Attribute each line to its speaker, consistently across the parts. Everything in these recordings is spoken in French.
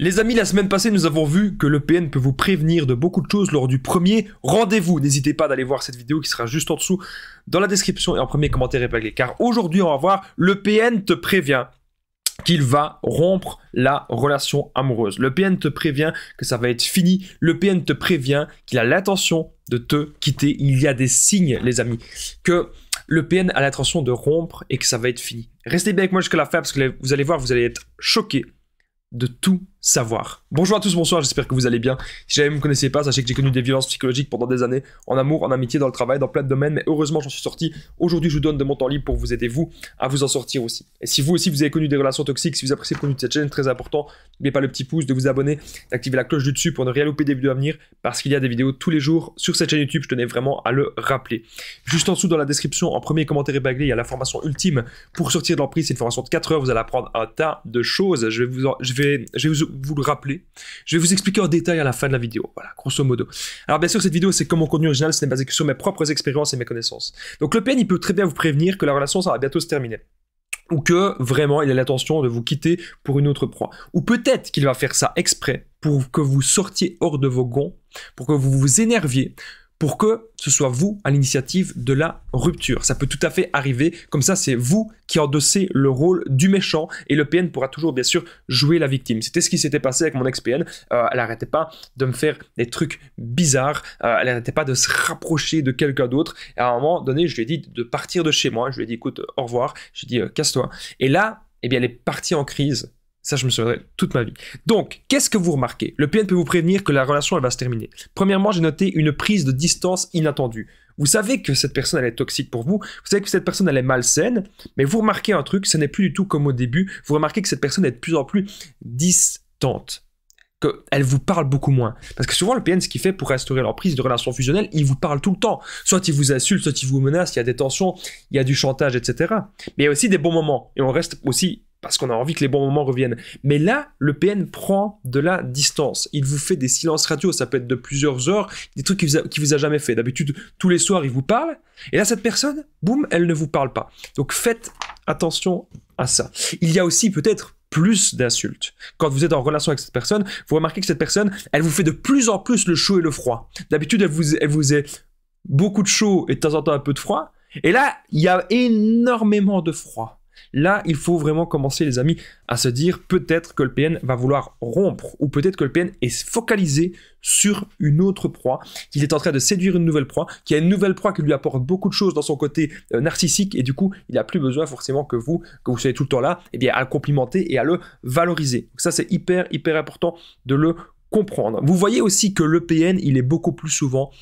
Speaker 1: Les amis, la semaine passée, nous avons vu que le PN peut vous prévenir de beaucoup de choses lors du premier rendez-vous. N'hésitez pas d'aller voir cette vidéo qui sera juste en dessous dans la description et en premier commentaire épinglé. Car aujourd'hui, on va voir, le PN te prévient qu'il va rompre la relation amoureuse. Le PN te prévient que ça va être fini. Le PN te prévient qu'il a l'intention de te quitter. Il y a des signes, les amis, que le PN a l'intention de rompre et que ça va être fini. Restez bien avec moi jusqu'à la fin parce que vous allez voir, vous allez être choqués de tout savoir. Bonjour à tous, bonsoir, j'espère que vous allez bien. Si jamais vous ne me connaissez pas, sachez que j'ai connu des violences psychologiques pendant des années, en amour, en amitié, dans le travail, dans plein de domaines, mais heureusement j'en suis sorti. Aujourd'hui je vous donne de mon temps libre pour vous aider vous à vous en sortir aussi. Et si vous aussi vous avez connu des relations toxiques, si vous appréciez le contenu de cette chaîne, très important, n'oubliez pas le petit pouce, de vous abonner, d'activer la cloche du dessus pour ne rien louper des vidéos à venir, parce qu'il y a des vidéos tous les jours sur cette chaîne YouTube, je tenais vraiment à le rappeler. Juste en dessous dans la description, en premier commentaire épinglé, il y a la formation ultime pour sortir de l'emprise, c'est une formation de 4 heures, vous allez apprendre un tas de choses, je vais vous le rappeler. Je vais vous expliquer en détail à la fin de la vidéo, voilà, grosso modo. Alors bien sûr, cette vidéo, c'est comme mon contenu original, ce n'est basé que sur mes propres expériences et mes connaissances. Donc le PN, il peut très bien vous prévenir que la relation, ça va bientôt se terminer. Ou que, vraiment, il a l'intention de vous quitter pour une autre proie. Ou peut-être qu'il va faire ça exprès pour que vous sortiez hors de vos gonds, pour que vous vous énerviez, pour que ce soit vous à l'initiative de la rupture. Ça peut tout à fait arriver, comme ça c'est vous qui endossez le rôle du méchant et le PN pourra toujours bien sûr jouer la victime. C'était ce qui s'était passé avec mon ex-PN, elle n'arrêtait pas de me faire des trucs bizarres, elle n'arrêtait pas de se rapprocher de quelqu'un d'autre, et à un moment donné je lui ai dit de partir de chez moi, je lui ai dit écoute au revoir, je lui ai dit casse-toi, et là eh bien, elle est partie en crise. Ça, je me souviendrai toute ma vie. Donc, qu'est-ce que vous remarquez? Le PN peut vous prévenir que la relation, elle va se terminer. Premièrement, j'ai noté une prise de distance inattendue. Vous savez que cette personne, elle est toxique pour vous. Vous savez que cette personne, elle est malsaine. Mais vous remarquez un truc, ce n'est plus du tout comme au début. Vous remarquez que cette personne est de plus en plus distante. Qu'elle vous parle beaucoup moins. Parce que souvent, le PN, ce qu'il fait pour restaurer l'emprise de relations fusionnelles, il vous parle tout le temps. Soit il vous insulte, soit il vous menace, il y a des tensions, il y a du chantage, etc. Mais il y a aussi des bons moments. Et on reste aussi parce qu'on a envie que les bons moments reviennent. Mais là, le PN prend de la distance. Il vous fait des silences radio, ça peut être de plusieurs heures, des trucs qu'il vous a jamais fait. D'habitude, tous les soirs, il vous parle. Et là, cette personne, boum, elle ne vous parle pas. Donc faites attention à ça. Il y a aussi peut-être plus d'insultes. Quand vous êtes en relation avec cette personne, vous remarquez que cette personne, elle vous fait de plus en plus le chaud et le froid. D'habitude, elle vous est beaucoup de chaud et de temps en temps un peu de froid. Et là, il y a énormément de froid. Là, il faut vraiment commencer, les amis, à se dire peut-être que le PN va vouloir rompre, ou peut-être que le PN est focalisé sur une autre proie, qu'il est en train de séduire une nouvelle proie, qu'il y a une nouvelle proie qui lui apporte beaucoup de choses dans son côté narcissique, et du coup, il n'a plus besoin forcément que vous soyez tout le temps là, eh bien, à le complimenter et à le valoriser. Donc ça, c'est hyper important de le comprendre. Vous voyez aussi que le PN, il est beaucoup plus souvent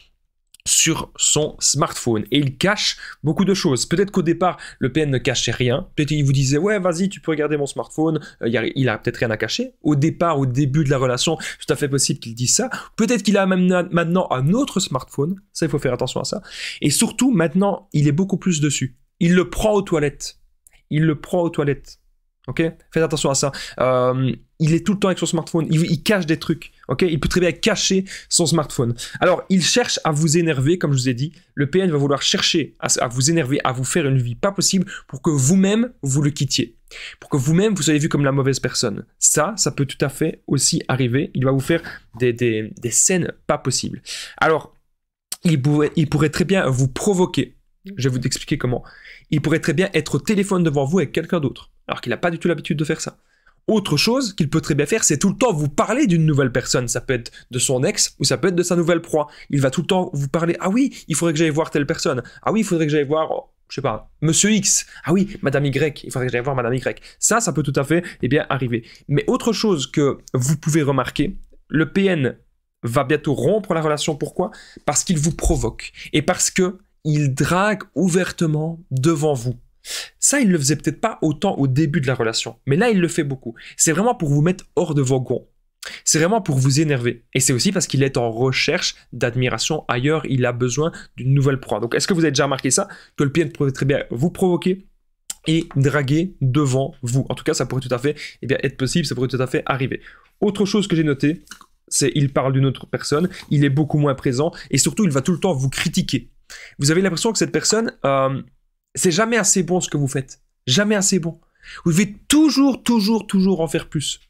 Speaker 1: sur son smartphone et il cache beaucoup de choses. Peut-être qu'au départ le PN ne cachait rien, peut-être qu'il vous disait ouais vas-y tu peux regarder mon smartphone, il a peut-être rien à cacher. Au départ, au début de la relation, tout à fait possible qu'il dise ça. Peut-être qu'il a même maintenant un autre smartphone, ça il faut faire attention à ça. Et surtout maintenant il est beaucoup plus dessus. Il le prend aux toilettes. Ok, faites attention à ça. Il est tout le temps avec son smartphone, il cache des trucs, ok. Il peut très bien cacher son smartphone. Alors, il cherche à vous énerver, comme je vous ai dit. Le PN va vouloir chercher à vous énerver, à vous faire une vie pas possible pour que vous-même, vous le quittiez. Pour que vous-même, vous soyez vu comme la mauvaise personne. Ça peut tout à fait aussi arriver. Il va vous faire des scènes pas possibles. Alors, il pourrait très bien vous provoquer. Je vais vous expliquer comment. Il pourrait très bien être au téléphone devant vous avec quelqu'un d'autre, alors qu'il n'a pas du tout l'habitude de faire ça. Autre chose qu'il peut très bien faire, c'est tout le temps vous parler d'une nouvelle personne. Ça peut être de son ex ou ça peut être de sa nouvelle proie. Il va tout le temps vous parler. Ah oui, il faudrait que j'aille voir telle personne. Ah oui, il faudrait que j'aille voir, je sais pas, Monsieur X. Ah oui, Madame Y. Il faudrait que j'aille voir Madame Y. Ça peut tout à fait bien arriver. Mais autre chose que vous pouvez remarquer, le PN va bientôt rompre la relation. Pourquoi? Parce qu'il vous provoque et parce que il drague ouvertement devant vous. Ça, il le faisait peut-être pas autant au début de la relation, mais là, il le fait beaucoup. C'est vraiment pour vous mettre hors de vos gonds. C'est vraiment pour vous énerver. Et c'est aussi parce qu'il est en recherche d'admiration ailleurs, il a besoin d'une nouvelle proie. Donc, est-ce que vous avez déjà remarqué ça? Que le PN pourrait très bien vous provoquer et draguer devant vous. En tout cas, ça pourrait tout à fait être possible, ça pourrait tout à fait arriver. Autre chose que j'ai noté, c'est il parle d'une autre personne, il est beaucoup moins présent et surtout, il va tout le temps vous critiquer. Vous avez l'impression que cette personne, c'est jamais assez bon ce que vous faites. Jamais assez bon. Vous devez toujours en faire plus.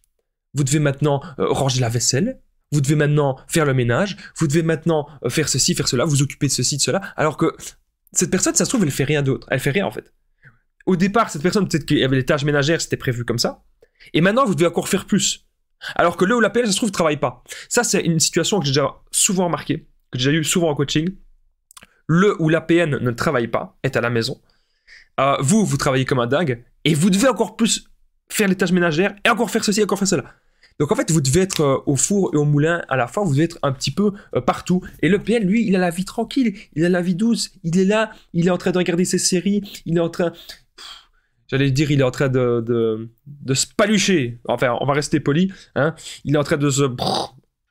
Speaker 1: vous devez maintenant ranger la vaisselle, vous devez maintenant faire le ménage, vous devez maintenant faire ceci, faire cela, vous occuper de ceci, de cela, alors que cette personne, ça se trouve, elle fait rien d'autre, elle fait rien en fait. Au départ, cette personne, peut-être qu'il y avait les tâches ménagères, c'était prévu comme ça, et maintenant, vous devez encore faire plus. Alors que le ou la PN, ça se trouve, ne travaille pas. Ça, c'est une situation que j'ai déjà souvent remarqué, que j'ai déjà eu souvent en coaching. Le ou la PN ne travaille pas, est à la maison. Vous travaillez comme un dingue, et vous devez encore plus faire les tâches ménagères, et encore faire ceci, encore faire cela. Donc en fait, vous devez être au four et au moulin à la fois, vous devez être un petit peu partout. Et le PN, lui, il a la vie tranquille, il a la vie douce, il est là, il est en train de regarder ses séries, il est en train... J'allais dire, il est en train de se palucher. Enfin, on va rester poli. Hein. Il est en train de se...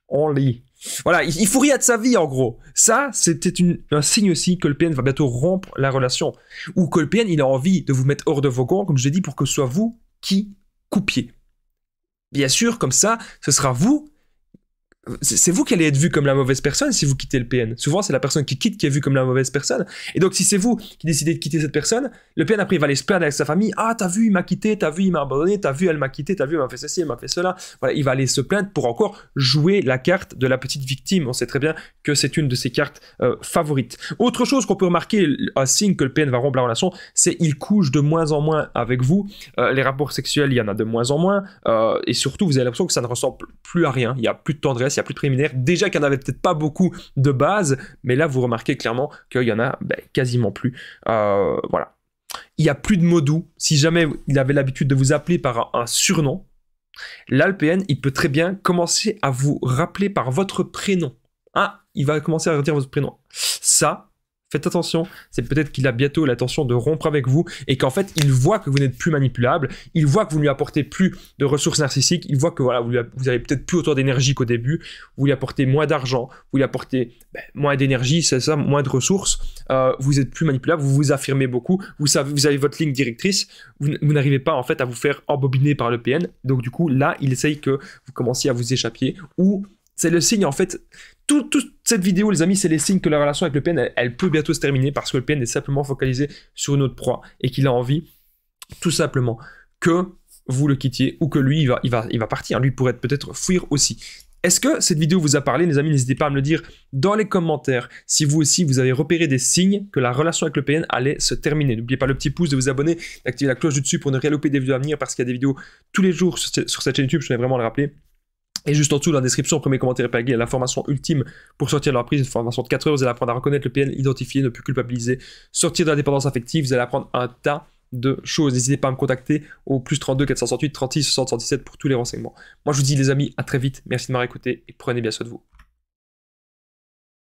Speaker 1: On lit. Voilà, il faut rien de sa vie en gros. Ça, c'était un signe aussi que le PN va bientôt rompre la relation. Ou que le PN, il a envie de vous mettre hors de vos gonds, comme je l'ai dit, pour que ce soit vous qui coupiez. Bien sûr, comme ça, ce sera vous. C'est vous qui allez être vu comme la mauvaise personne si vous quittez le PN. Souvent, c'est la personne qui quitte qui est vue comme la mauvaise personne. Et donc, si c'est vous qui décidez de quitter cette personne, le PN, après, il va aller se plaindre avec sa famille. Ah, t'as vu, il m'a quitté, t'as vu, il m'a abandonné, t'as vu, elle m'a quitté, t'as vu, elle m'a fait ceci, elle m'a fait cela. Voilà, il va aller se plaindre pour encore jouer la carte de la petite victime. On sait très bien que c'est une de ses cartes favorites. Autre chose qu'on peut remarquer, un signe que le PN va rompre la relation, c'est qu'il couche de moins en moins avec vous. Les rapports sexuels, il y en a de moins en moins. Et surtout, vous avez l'impression que ça ne ressemble plus à rien. Il n'y a plus de tendresse, il n'y a plus de préliminaire. Déjà qu'il n'y en avait peut-être pas beaucoup de base, mais là, vous remarquez clairement qu'il y en a quasiment plus. Voilà. Il n'y a plus de mots doux. Si jamais il avait l'habitude de vous appeler par un surnom, là, le PN, il peut très bien commencer à vous rappeler par votre prénom. Ah, il va commencer à redire votre prénom. Ça, faites attention, c'est peut-être qu'il a bientôt l'intention de rompre avec vous et qu'en fait, il voit que vous n'êtes plus manipulable, il voit que vous ne lui apportez plus de ressources narcissiques, il voit que voilà, vous avez peut-être plus autant d'énergie qu'au début, vous lui apportez moins d'argent, vous lui apportez moins d'énergie, c'est ça, moins de ressources, vous êtes plus manipulable, vous vous affirmez beaucoup, vous avez votre ligne directrice, vous n'arrivez pas en fait à vous faire embobiner par le PN, donc du coup, là, il essaye que vous commenciez à vous échapper ou c'est le signe, en fait, toute cette vidéo, les amis, c'est les signes que la relation avec le PN, elle peut bientôt se terminer parce que le PN est simplement focalisé sur une autre proie et qu'il a envie, tout simplement, que vous le quittiez ou que lui, il va partir. Lui pourrait peut-être fuir aussi. Est-ce que cette vidéo vous a parlé, les amis? N'hésitez pas à me le dire dans les commentaires. Si vous aussi, vous avez repéré des signes que la relation avec le PN allait se terminer. N'oubliez pas le petit pouce, de vous abonner, d'activer la cloche du dessus pour ne rien louper des vidéos à venir parce qu'il y a des vidéos tous les jours sur cette chaîne YouTube, je voulais vraiment le rappeler. Et juste en dessous, dans la description, premier commentaire épinglé, il y a la formation ultime pour sortir de leur prise, une formation de 4 heures, vous allez apprendre à reconnaître le PN, identifier, ne plus culpabiliser, sortir de la dépendance affective, vous allez apprendre un tas de choses. N'hésitez pas à me contacter au +32 468 36 77 pour tous les renseignements. Moi, je vous dis les amis, à très vite, merci de m'avoir écouté et prenez bien soin de vous.